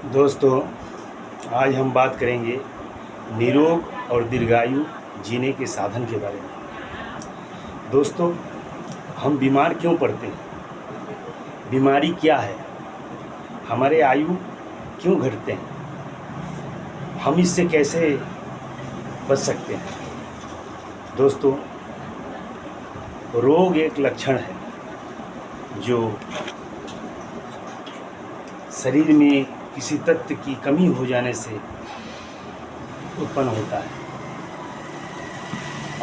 दोस्तों, आज हम बात करेंगे निरोग और दीर्घायु जीने के साधन के बारे में। दोस्तों, हम बीमार क्यों पड़ते हैं? बीमारी क्या है? हमारे आयु क्यों घटते हैं? हम इससे कैसे बच सकते हैं? दोस्तों, रोग एक लक्षण है जो शरीर में किसी तत्व की कमी हो जाने से उत्पन्न होता है।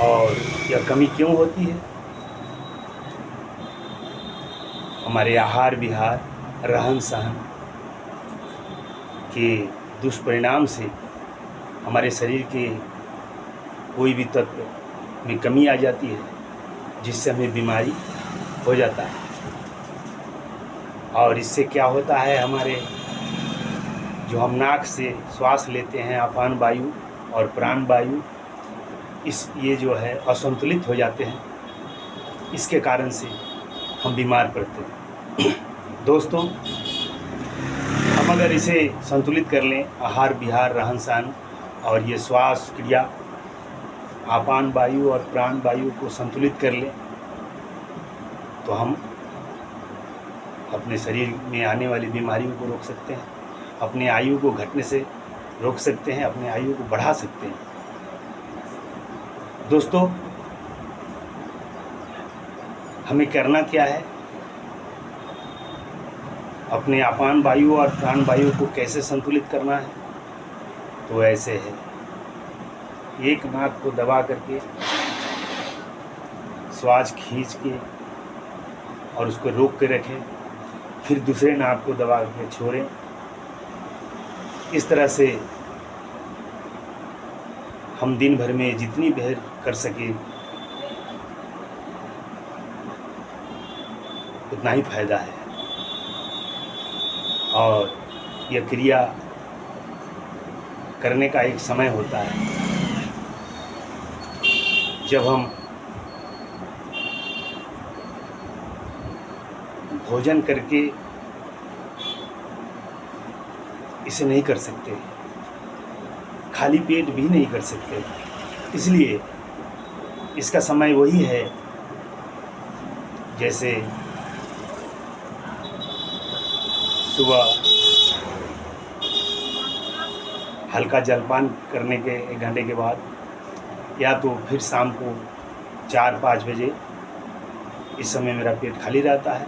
और यह कमी क्यों होती है? हमारे आहार विहार, रहन सहन के दुष्परिणाम से हमारे शरीर के कोई भी तत्व में कमी आ जाती है, जिससे हमें बीमारी हो जाता है। और इससे क्या होता है, हमारे जो हम नाक से श्वास लेते हैं, अपान वायु और प्राण वायु, ये जो है असंतुलित हो जाते हैं। इसके कारण से हम बीमार पड़ते हैं। दोस्तों, हम अगर इसे संतुलित कर लें, आहार विहार, रहन सहन और ये श्वास क्रिया, अपान वायु और प्राण वायु को संतुलित कर लें, तो हम अपने शरीर में आने वाली बीमारियों को रोक सकते हैं, अपने आयु को घटने से रोक सकते हैं, अपने आयु को बढ़ा सकते हैं। दोस्तों, हमें करना क्या है? अपने अपान वायु और प्राण वायु को कैसे संतुलित करना है? तो ऐसे है, एक नाक को दबा करके श्वास खींच के और उसको रोक के रखें, फिर दूसरे नाक को दबा के छोड़ें। इस तरह से हम दिन भर में जितनी बार कर सके उतना ही फायदा है। और यह क्रिया करने का एक समय होता है, जब हम भोजन करके इसे नहीं कर सकते, खाली पेट भी नहीं कर सकते। इसलिए इसका समय वही है जैसे सुबह हल्का जलपान करने के 1 घंटे के बाद, या तो फिर शाम को 4-5 बजे। इस समय मेरा पेट खाली रहता है,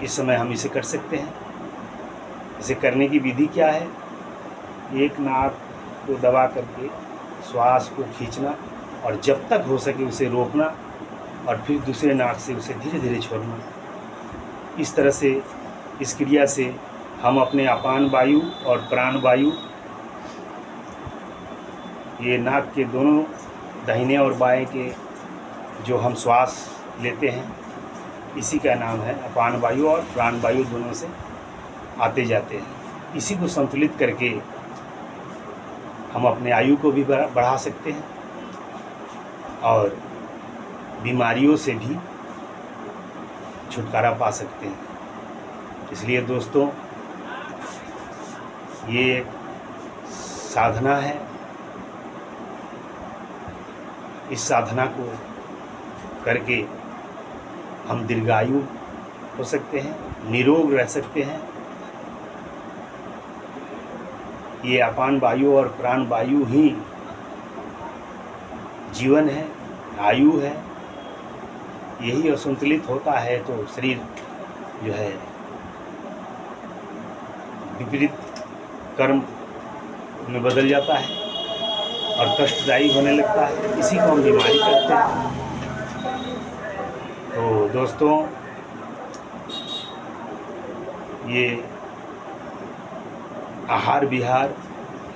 इस समय हम इसे कर सकते हैं। इसे करने की विधि क्या है? एक नाक को दबा करके श्वास को खींचना और जब तक हो सके उसे रोकना, और फिर दूसरे नाक से उसे धीरे धीरे छोड़ना। इस तरह से, इस क्रिया से हम अपने अपान वायु और प्राण वायु, ये नाक के दोनों दाहिने और बाएं के जो हम श्वास लेते हैं, इसी का नाम है अपान वायु, और प्राण वायु दोनों से आते जाते हैं। इसी को संतुलित करके हम अपने आयु को भी बढ़ा सकते हैं और बीमारियों से भी छुटकारा पा सकते हैं। इसलिए दोस्तों, ये साधना है। इस साधना को करके हम दीर्घायु हो सकते हैं, निरोग रह सकते हैं। ये अपान वायु और प्राण वायु ही जीवन है, आयु है। यही असंतुलित होता है तो शरीर जो है विपरीत कर्म में बदल जाता है और कष्टदायी होने लगता है। इसी को हम बीमारी कहते हैं। तो दोस्तों, ये आहार विहार,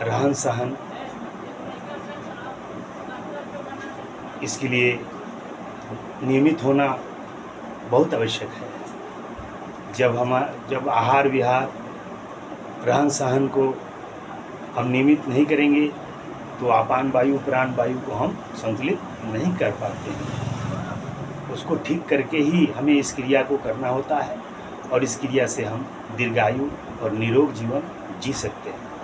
रहन सहन, इसके लिए नियमित होना बहुत आवश्यक है। जब आहार विहार, रहन सहन को हम नियमित नहीं करेंगे तो अपान वायु प्राण वायु को हम संतुलित नहीं कर पाते हैं। उसको ठीक करके ही हमें इस क्रिया को करना होता है। और इस क्रिया से हम दीर्घायु और निरोग जीवन जी सकते हैं।